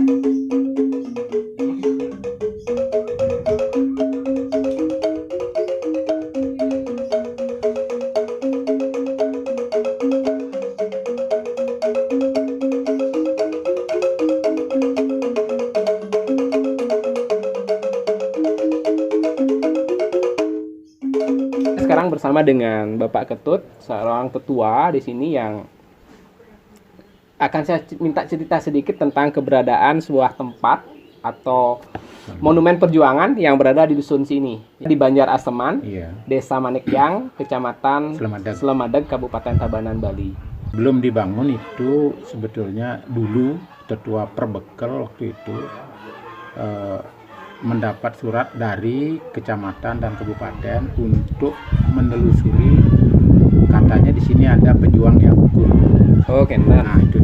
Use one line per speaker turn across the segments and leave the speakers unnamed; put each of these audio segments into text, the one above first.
Sekarang bersama dengan Bapak Ketut, seorang tetua di sini yang akan saya minta cerita sedikit tentang keberadaan sebuah tempat atau monumen perjuangan yang berada di dusun sini, di Banjar Aseman, Desa Manekyang, Kecamatan Slemadeg, Kabupaten Tabanan, Bali.
Belum dibangun itu sebetulnya dulu tetua Perbekel waktu itu mendapat surat dari kecamatan dan kabupaten untuk menelusuri, katanya di sini ada pejuang yang gugur.
Oh, kenal.
Nah, itu.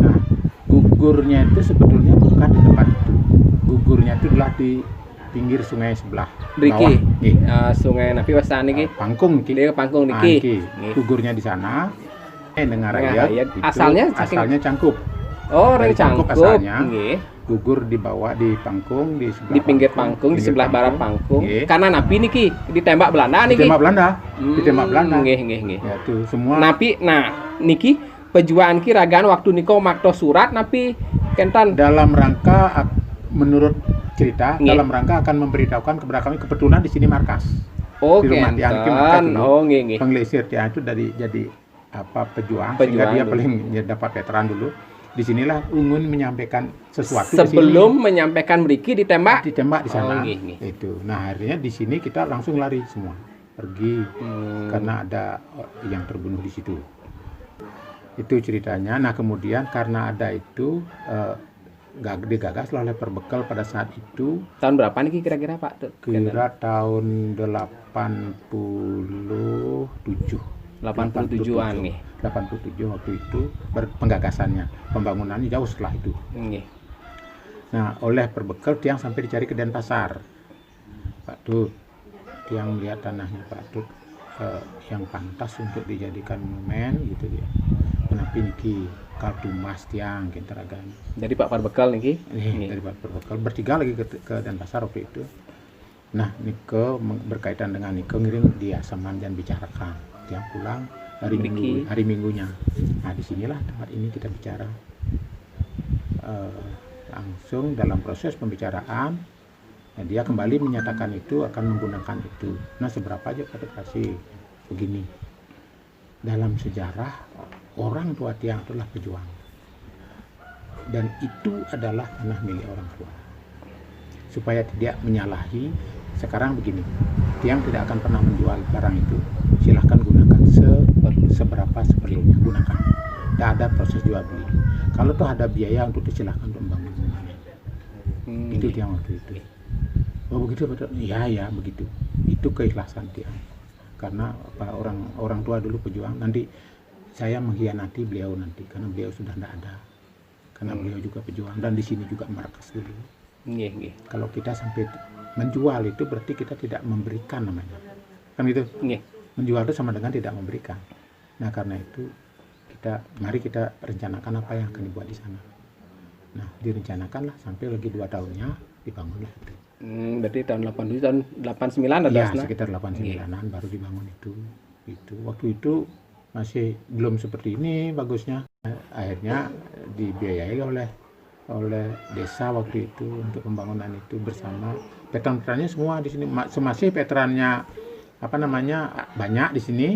Nah, gugurnya itu sebetulnya bukan di tempat itu. Gugurnya itu adalah di pinggir sungai sebelah.
Riki, sungai Napi Wasan niki.
Pangkung niki.
Dia Pangkung niki.
Gugurnya di sana. Dengar aja.
Asalnya
Cangkup.
Oh, dari Cangkup
asalnya.
Nggih.
Gugur dibawa di Pangkung, di sebelah
di pinggir Pangkung, di sebelah barat Pangkung. Karena Napi niki ditembak Belanda niki.
Ditembak Belanda. Ditembak Belanda.
Nggih.
Ya tuh semua.
Napi, nah niki pejuang ki ragaan waktu niko makto surat Napi kentan
dalam rangka menurut cerita dalam rangka akan memberitahukan kepada kami, kebetulan di sini markas.
Oh,
di rumah
kentan. Oh, nggih.
Penggelisir dia itu jadi apa pejuang sehingga dia paling dapat veteran dulu. Disinilah Ungun menyampaikan sesuatu.
Sebelum menyampaikan beriki ditembak
di sana.
Oh,
itu. Nah, akhirnya di sini kita langsung lari semua, pergi karena ada yang terbunuh di situ. Itu ceritanya. Nah, kemudian karena ada itu digagas oleh Perbekel pada saat itu.
Tahun berapa nih kira-kira Pak?
Kira tahun 87-an nih. 87 waktu itu penggagasannya, pembangunannya jauh setelah itu. Nah, oleh Perbekel Tiang sampai dicari ke Denpasar. Pak Tut, Tiang lihat tanahnya Pak Tut yang pantas untuk dijadikan monumen gitu dia. Kenapa niki kaltu mas Tiang kenteragan.
Jadi Pak Perbekel niki?
Dari Pak Perbekel bertiga lagi ke Denpasar waktu itu. Nah, Nike berkaitan dengan Nike ngirim di Asaman dan bicarakan. Tiang pulang hari Minggunya. Nah, disinilah tempat ini kita bicara langsung dalam proses pembicaraan. Nah, dia kembali menyatakan itu akan menggunakan itu. Nah, seberapa aja pada kasih begini. Dalam sejarah orang tua Tiang itulah pejuang, dan itu adalah tanah milik orang tua. Supaya tidak menyalahi, sekarang begini, Tiang tidak akan pernah menjual barang itu. Silahkan gunakan seberapa seperlunya, gunakan. Tidak ada proses jual beli. Kalau tuh ada biaya untuk silahkan untuk membangun monumen. Itu Tiang waktu itu. Oh begitu betul? Ya begitu. Itu keikhlasan Tiang. Karena orang tua dulu pejuang. Nanti saya mengkhianati beliau nanti karena beliau sudah tidak ada. Karena beliau juga pejuang dan di sini juga markas dulu. Kalau kita sampai menjual itu berarti kita tidak memberikan namanya. Kan itu? Menjual itu sama dengan tidak memberikan. Nah, karena itu mari kita rencanakan apa yang akan dibuat di sana. Nah, direncanakanlah sampai lagi 2 tahunnya dibangunlah itu.
Berarti tahun 87, tahun 89 ada?
Ya, sekitar 89-an baru dibangun itu. Waktu itu masih belum seperti ini bagusnya. Akhirnya dibiayai oleh desa waktu itu untuk pembangunan itu bersama veteran-veterannya semua di sini. Masih veterannya banyak di sini.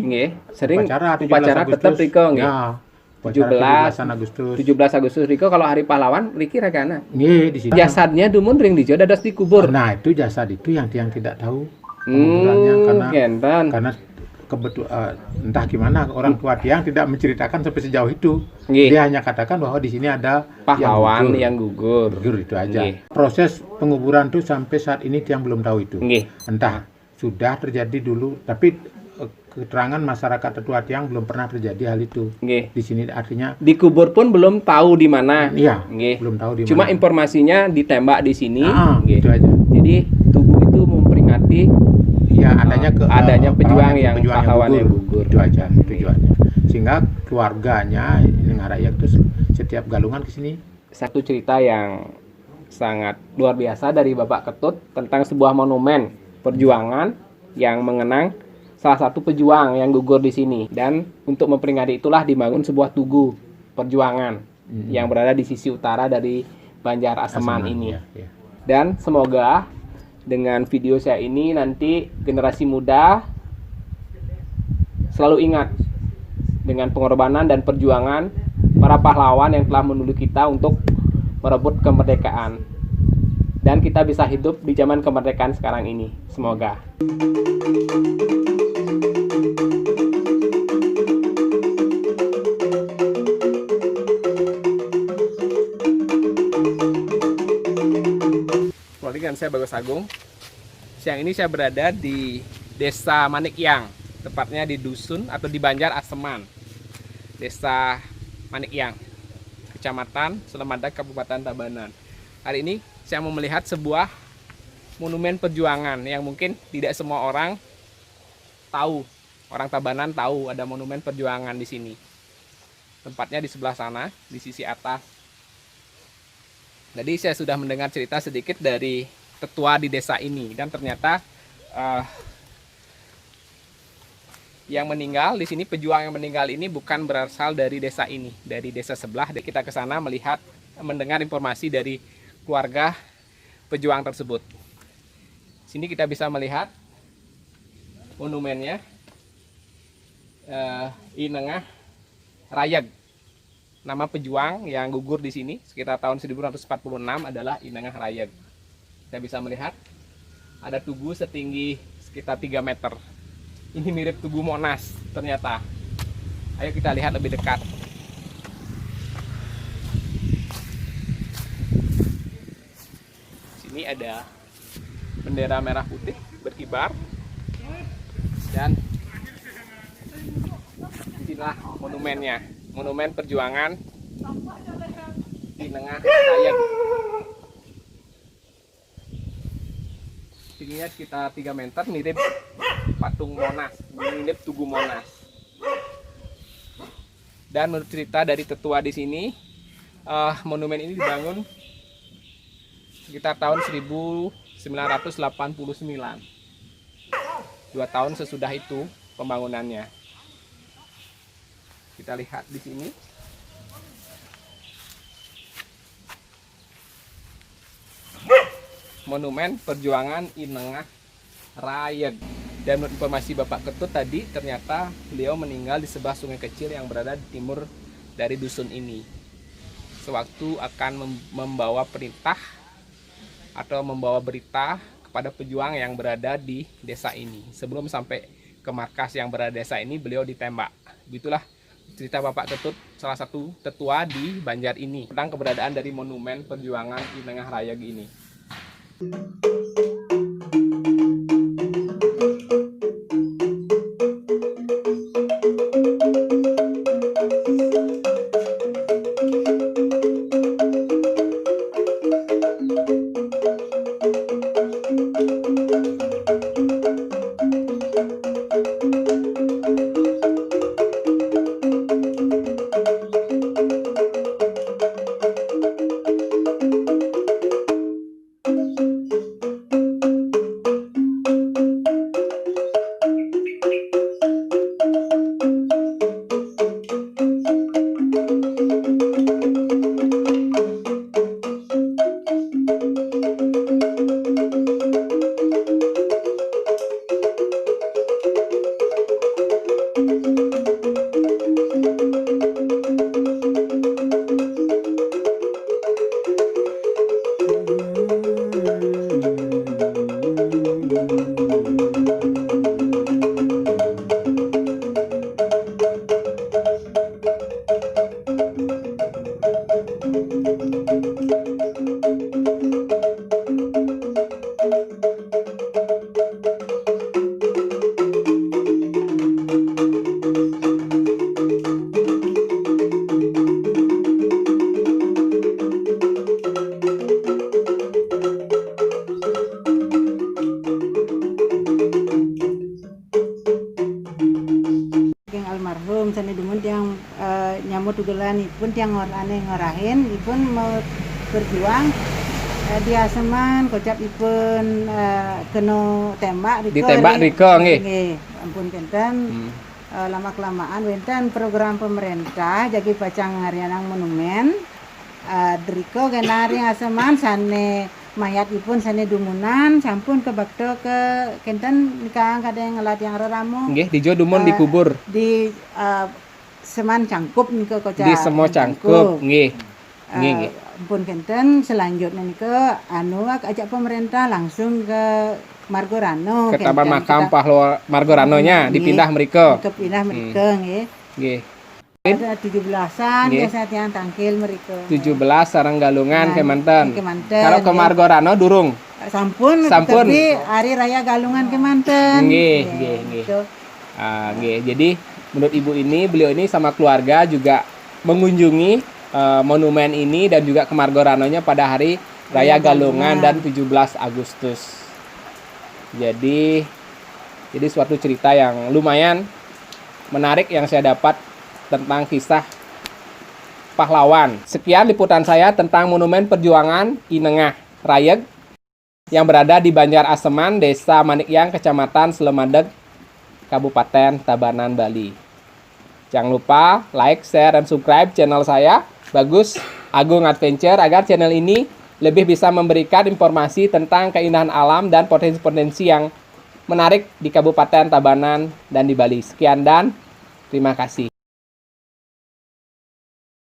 Sering upacara
Agustus,
tetap Riko nggih.
Ya,
17
Agustus.
17 Agustus Riko kalau hari pahlawan Riki ragana.
Di sini.
Jasadnya dumun ring dijo dados dikubur.
Nah, itu jasad itu yang tidak tahu kuburannya karena kebetulan entah gimana orang tua Tiang tidak menceritakan sampai sejauh itu. Dia hanya katakan bahwa di sini ada
pahlawan yang gugur.
Itu aja. Proses penguburan itu sampai saat ini Tiang belum tahu itu. Entah sudah terjadi dulu, tapi keterangan masyarakat tetua Tiang belum pernah terjadi hal itu. Di sini artinya
dikubur pun belum tahu di mana.
Iya, belum tahu di mana.
Cuma informasinya ditembak di sini.
Itu aja.
Jadi tugu itu memperingati adanya pejuang yang pahlawan yang gugur.
Itu aja tujuannya. Sehingga keluarganya dengan rakyat itu setiap galungan ke sini
satu cerita yang sangat luar biasa dari Bapak Ketut tentang sebuah monumen perjuangan yang mengenang salah satu pejuang yang gugur di sini. Dan untuk memperingati itulah dibangun sebuah tugu perjuangan yang berada di sisi utara dari Banjar Aseman ini.
Ya.
Dan semoga dengan video saya ini nanti generasi muda selalu ingat dengan pengorbanan dan perjuangan para pahlawan yang telah menuntut kita untuk merebut kemerdekaan. Dan kita bisa hidup di zaman kemerdekaan sekarang ini. Semoga. Dengan saya Bagus Agung. Siang ini saya berada di Desa Manikyang, tepatnya di dusun atau di Banjar Aseman, Desa Manikyang, Kecamatan Selemada, Kabupaten Tabanan. Hari ini saya mau melihat sebuah monumen perjuangan yang mungkin tidak semua orang tahu. Orang Tabanan tahu ada monumen perjuangan di sini. Tempatnya di sebelah sana, di sisi atas. Jadi saya sudah mendengar cerita sedikit dari tetua di desa ini, dan ternyata yang meninggal di sini, pejuang yang meninggal ini bukan berasal dari desa ini, dari desa sebelah. Jadi kita ke sana melihat, mendengar informasi dari keluarga pejuang tersebut. Sini kita bisa melihat monumennya, Inengah Rayeg. Nama pejuang yang gugur di sini sekitar tahun 1946 adalah Inengah Rayeg. Kita bisa melihat ada tugu setinggi sekitar 3 meter. Ini mirip Tugu Monas ternyata. Ayo kita lihat lebih dekat. Sini ada bendera merah putih berkibar. Dan inilah monumennya. Monumen perjuangan Inengah Rayeg. Tingginya sekitar 3 meter, mirip patung Monas, mirip Tugu Monas. Dan menurut cerita dari tetua di sini, monumen ini dibangun sekitar tahun 1989. 2 tahun sesudah itu pembangunannya. Kita lihat di sini. Monumen perjuangan Inengah Rayeg. Dan menurut informasi Bapak Ketut tadi, ternyata beliau meninggal di sebuah sungai kecil yang berada di timur dari dusun ini. Sewaktu akan membawa perintah atau membawa berita kepada pejuang yang berada di desa ini. Sebelum sampai ke markas yang berada di desa ini, beliau ditembak. Begitulah cerita Bapak Ketut, salah satu tetua di Banjar ini, tentang keberadaan dari monumen perjuangan Inengah Rayeg ini.
tugelan ipun tiang ane ngorahin ipun mau berjuang di Aseman kocap ipun kena tembak
ditembak riko nggih.
Ampun kenten lama kelamaan wenten program pemerintah jadi pacang harianang monumen driko genari Aseman sane mayat ipun sane dumunan sampun ke bakto ke kenten nikah kadang ngelat yang raramu
Nggih, dijo dumun dikubur.
di Seman Cangkup niko kocak
Di Semo Cangkup, nggih. Nggih, nggih.
Pun kenten selanjutnya niko ajak pemerintah langsung ke Margorano
Ke Taman
kenten.
Makam Pahlawan Margoranonya dipindah mereka.
Kepindah mereka nggih.
Nggih.
Ada 17-an
Nggih.
biasa tiang tangkil mereka.
17 sareng galungan
Nah,
kemanten.
Kemanten,
Kalau ke
nggih.
Margorano durung.
Sampun,
Sampun.
tapi hari raya Galungan Kemanten.
Nggih, nggih, nggih.
Gitu.
Nggih. Jadi menurut ibu ini, beliau ini sama keluarga juga mengunjungi monumen ini dan juga ke Margoranonya pada hari Raya Galungan dan 17 Agustus. Jadi suatu cerita yang lumayan menarik yang saya dapat tentang kisah pahlawan. Sekian liputan saya tentang Monumen Perjuangan Inengah Rayeg yang berada di Banjar Aseman, Desa Manikyang, Kecamatan Slemadeg, Kabupaten Tabanan, Bali. Jangan lupa like, share, dan subscribe channel saya, Bagus Agung Adventure, agar channel ini lebih bisa memberikan informasi tentang keindahan alam dan potensi-potensi yang menarik di Kabupaten Tabanan dan di Bali. Sekian dan terima kasih.